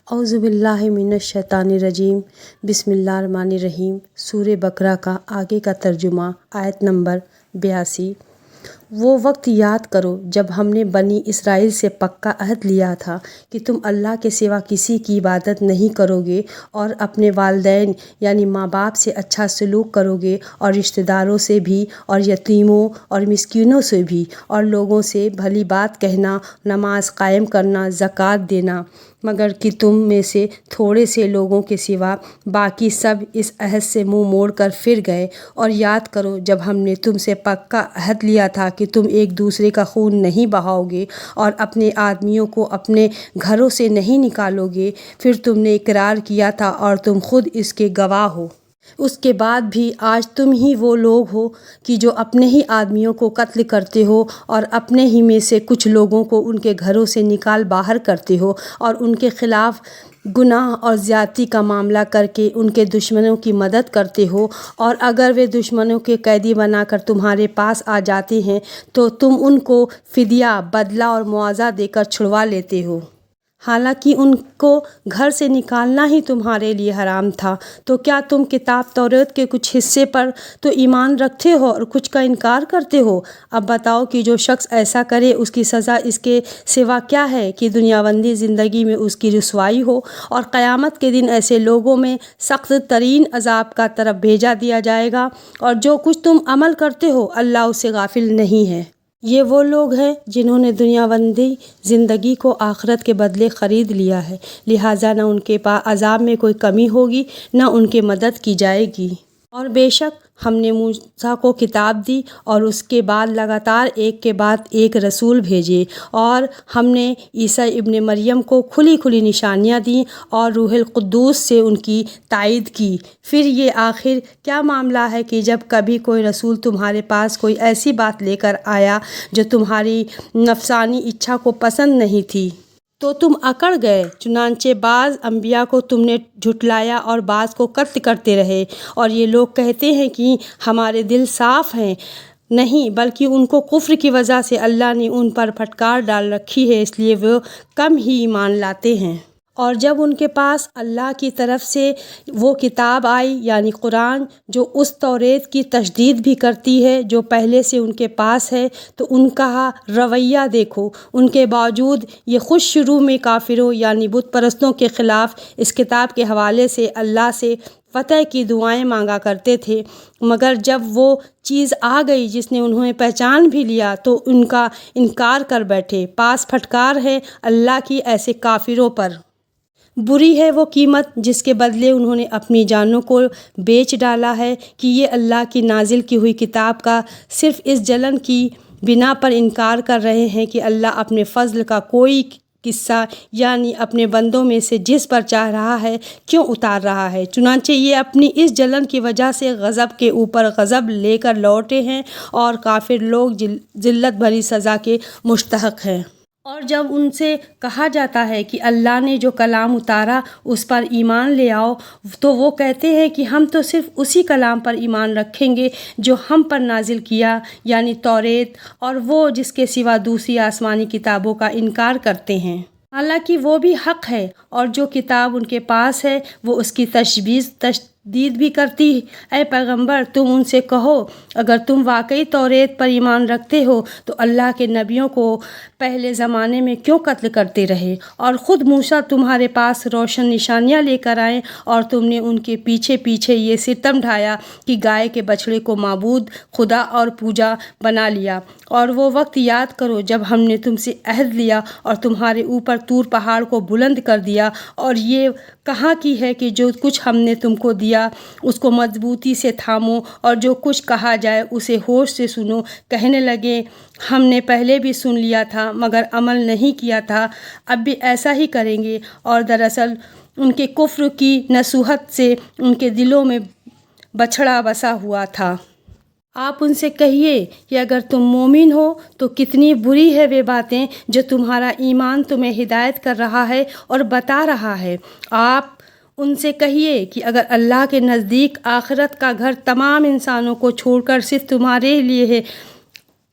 اعوذ باللہ من الشیطان الرجیم، بسم اللہ الرحمن الرحیم۔ سورہ بقرہ کا آگے کا ترجمہ، آیت نمبر 82۔ وہ وقت یاد کرو جب ہم نے بنی اسرائیل سے پکا عہد لیا تھا کہ تم اللہ کے سوا کسی کی عبادت نہیں کرو گے اور اپنے والدین یعنی ماں باپ سے اچھا سلوک کرو گے اور رشتہ داروں سے بھی اور یتیموں اور مسکینوں سے بھی اور لوگوں سے بھلی بات کہنا، نماز قائم کرنا، زکوٰۃ دینا، مگر کہ تم میں سے تھوڑے سے لوگوں کے سوا باقی سب اس عہد سے منہ موڑ کر پھر گئے۔ اور یاد کرو جب ہم نے تم سے پکا عہد لیا تھا کہ تم ایک دوسرے کا خون نہیں بہاؤ گے اور اپنے آدمیوں کو اپنے گھروں سے نہیں نکالو گے، پھر تم نے اقرار کیا تھا اور تم خود اس کے گواہ ہو۔ اس کے بعد بھی آج تم ہی وہ لوگ ہو کہ جو اپنے ہی آدمیوں کو قتل کرتے ہو اور اپنے ہی میں سے کچھ لوگوں کو ان کے گھروں سے نکال باہر کرتے ہو اور ان کے خلاف گناہ اور زیادتی کا معاملہ کر کے ان کے دشمنوں کی مدد کرتے ہو، اور اگر وہ دشمنوں کے قیدی بنا کر تمہارے پاس آ جاتے ہیں تو تم ان کو فدیہ، بدلہ اور معاوضہ دے کر چھڑوا لیتے ہو، حالانکہ ان کو گھر سے نکالنا ہی تمہارے لیے حرام تھا۔ تو کیا تم کتاب توریت کے کچھ حصے پر تو ایمان رکھتے ہو اور کچھ کا انکار کرتے ہو؟ اب بتاؤ کہ جو شخص ایسا کرے اس کی سزا اس کے سوا کیا ہے کہ دنیاوندی زندگی میں اس کی رسوائی ہو، اور قیامت کے دن ایسے لوگوں میں سخت ترین عذاب کا طرف بھیجا دیا جائے گا، اور جو کچھ تم عمل کرتے ہو اللہ اس سے غافل نہیں ہے۔ یہ وہ لوگ ہیں جنہوں نے دنیاوندی زندگی کو آخرت کے بدلے خرید لیا ہے، لہٰذا نہ ان کے پاس عذاب میں کوئی کمی ہوگی نہ ان کی مدد کی جائے گی۔ اور بے شک ہم نے موسیٰ کو کتاب دی اور اس کے بعد لگاتار ایک کے بعد ایک رسول بھیجے، اور ہم نے عیسیٰ ابن مریم کو کھلی کھلی نشانیاں دیں اور روح القدس سے ان کی تائید کی۔ پھر یہ آخر کیا معاملہ ہے کہ جب کبھی کوئی رسول تمہارے پاس کوئی ایسی بات لے کر آیا جو تمہاری نفسانی اچھا کو پسند نہیں تھی تو تم اکڑ گئے، چنانچہ بعض انبیاء کو تم نے جھٹلایا اور بعض کو قتل کرتے رہے، اور یہ لوگ کہتے ہیں کہ ہمارے دل صاف ہیں، نہیں بلکہ ان کو کفر کی وجہ سے اللہ نے ان پر پھٹکار ڈال رکھی ہے، اس لیے وہ کم ہی ایمان لاتے ہیں۔ اور جب ان کے پاس اللہ کی طرف سے وہ کتاب آئی یعنی قرآن جو اس توریت کی تجدید بھی کرتی ہے جو پہلے سے ان کے پاس ہے، تو ان کا رویہ دیکھو۔ ان کے باوجود یہ خود شروع میں کافروں یعنی بت پرستوں کے خلاف اس کتاب کے حوالے سے اللہ سے فتح کی دعائیں مانگا کرتے تھے، مگر جب وہ چیز آ گئی جس نے انہیں پہچان بھی لیا تو ان کا انکار کر بیٹھے۔ پاس پھٹکار ہے اللہ کی ایسے کافروں پر۔ بری ہے وہ قیمت جس کے بدلے انہوں نے اپنی جانوں کو بیچ ڈالا ہے، کہ یہ اللہ کی نازل کی ہوئی کتاب کا صرف اس جلن کی بنا پر انکار کر رہے ہیں کہ اللہ اپنے فضل کا کوئی قصہ یعنی اپنے بندوں میں سے جس پر چاہ رہا ہے کیوں اتار رہا ہے۔ چنانچہ یہ اپنی اس جلن کی وجہ سے غضب کے اوپر غضب لے کر لوٹے ہیں، اور کافر لوگ ذلت بھری سزا کے مستحق ہیں۔ اور جب ان سے کہا جاتا ہے کہ اللہ نے جو کلام اتارا اس پر ایمان لے آؤ، تو وہ کہتے ہیں کہ ہم تو صرف اسی کلام پر ایمان رکھیں گے جو ہم پر نازل کیا یعنی توریت، اور وہ جس کے سوا دوسری آسمانی کتابوں کا انکار کرتے ہیں، حالانکہ وہ بھی حق ہے، اور جو کتاب ان کے پاس ہے وہ اس کی تجدید بھی کرتی۔ اے پیغمبر تم ان سے کہو اگر تم واقعی توریت پر ایمان رکھتے ہو تو اللہ کے نبیوں کو پہلے زمانے میں کیوں قتل کرتے رہے، اور خود موسیٰ تمہارے پاس روشن نشانیاں لے کر آئے اور تم نے ان کے پیچھے پیچھے یہ ستم ڈھایا کہ گائے کے بچڑے کو معبود خدا اور پوجا بنا لیا۔ اور وہ وقت یاد کرو جب ہم نے تم سے عہد لیا اور تمہارے اوپر طور پہاڑ کو بلند کر دیا، اور یہ کہاں کی ہے کہ جو کچھ ہم نے تم کو دیا اس کو مضبوطی سے تھامو، اور جو کچھ کہا جائے اسے ہوش سے سنو۔ کہنے لگے ہم نے پہلے بھی سن لیا تھا مگر عمل نہیں کیا تھا، اب بھی ایسا ہی کریں گے، اور دراصل ان کے کفر کی نصوحت سے ان کے دلوں میں بچھڑا بسا ہوا تھا۔ آپ ان سے کہیے کہ اگر تم مومن ہو تو کتنی بری ہے وہ باتیں جو تمہارا ایمان تمہیں ہدایت کر رہا ہے اور بتا رہا ہے۔ آپ ان سے کہیے کہ اگر اللہ کے نزدیک آخرت کا گھر تمام انسانوں کو چھوڑ کر صرف تمہارے لیے ہے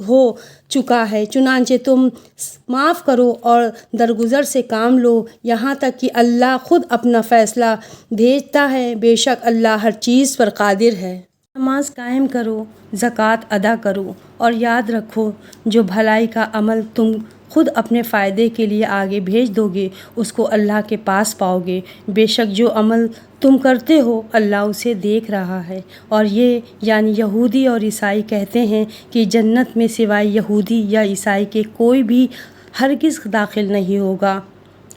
ہو چکا ہے، چنانچہ تم معاف کرو اور درگزر سے کام لو یہاں تک کہ اللہ خود اپنا فیصلہ بھیجتا ہے۔ بے شک اللہ ہر چیز پر قادر ہے۔ نماز قائم کرو، زکوٰۃ ادا کرو اور یاد رکھو جو بھلائی کا عمل تم خود اپنے فائدے کے لیے آگے بھیج دو گے اس کو اللہ کے پاس پاؤ گے۔ بے شک جو عمل تم کرتے ہو اللہ اسے دیکھ رہا ہے۔ اور یہ یعنی یہودی اور عیسائی کہتے ہیں کہ جنت میں سوائے یہودی یا عیسائی کے کوئی بھی ہرگز داخل نہیں ہوگا،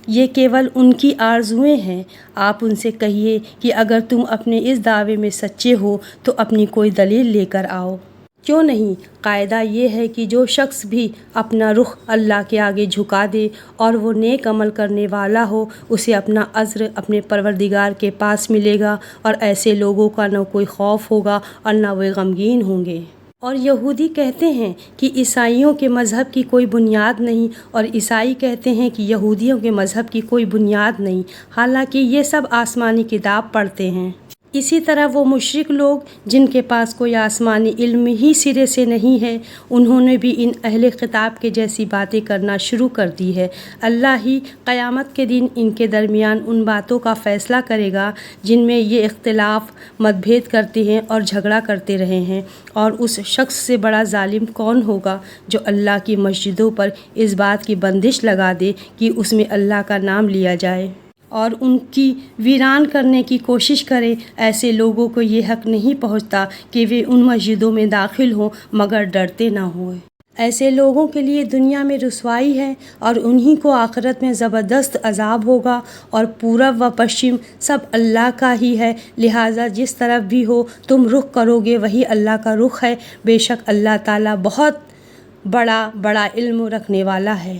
یہ کیول ان کی آرزوئیں ہیں۔ آپ ان سے کہیے کہ اگر تم اپنے اس دعوے میں سچے ہو تو اپنی کوئی دلیل لے کر آؤ۔ کیوں نہیں؟ قاعدہ یہ ہے کہ جو شخص بھی اپنا رخ اللہ کے آگے جھکا دے اور وہ نیک عمل کرنے والا ہو اسے اپنا اجر اپنے پروردگار کے پاس ملے گا، اور ایسے لوگوں کا نہ کوئی خوف ہوگا اور نہ وہ غمگین ہوں گے۔ اور یہودی کہتے ہیں کہ عیسائیوں کے مذہب کی کوئی بنیاد نہیں، اور عیسائی کہتے ہیں کہ یہودیوں کے مذہب کی کوئی بنیاد نہیں، حالانکہ یہ سب آسمانی کتاب پڑھتے ہیں۔ اسی طرح وہ مشرک لوگ جن کے پاس کوئی آسمانی علم ہی سرے سے نہیں ہے، انہوں نے بھی ان اہل کتاب کے جیسی باتیں کرنا شروع کر دی ہے۔ اللہ ہی قیامت کے دن ان کے درمیان ان باتوں کا فیصلہ کرے گا جن میں یہ اختلاف متبھید کرتے ہیں اور جھگڑا کرتے رہے ہیں، اور اس شخص سے بڑا ظالم کون ہوگا جو اللہ کی مسجدوں پر اس بات کی بندش لگا دے کہ اس میں اللہ کا نام لیا جائے اور ان کی ویران کرنے کی کوشش کرے۔ ایسے لوگوں کو یہ حق نہیں پہنچتا کہ وہ ان مسجدوں میں داخل ہوں مگر ڈرتے نہ ہوں۔ ایسے لوگوں کے لیے دنیا میں رسوائی ہے اور انہی کو آخرت میں زبردست عذاب ہوگا، اور پورب و پشچم سب اللہ کا ہی ہے، لہٰذا جس طرف بھی ہو تم رخ کرو گے وہی اللہ کا رخ ہے۔ بے شک اللہ تعالیٰ بہت بڑا علم رکھنے والا ہے۔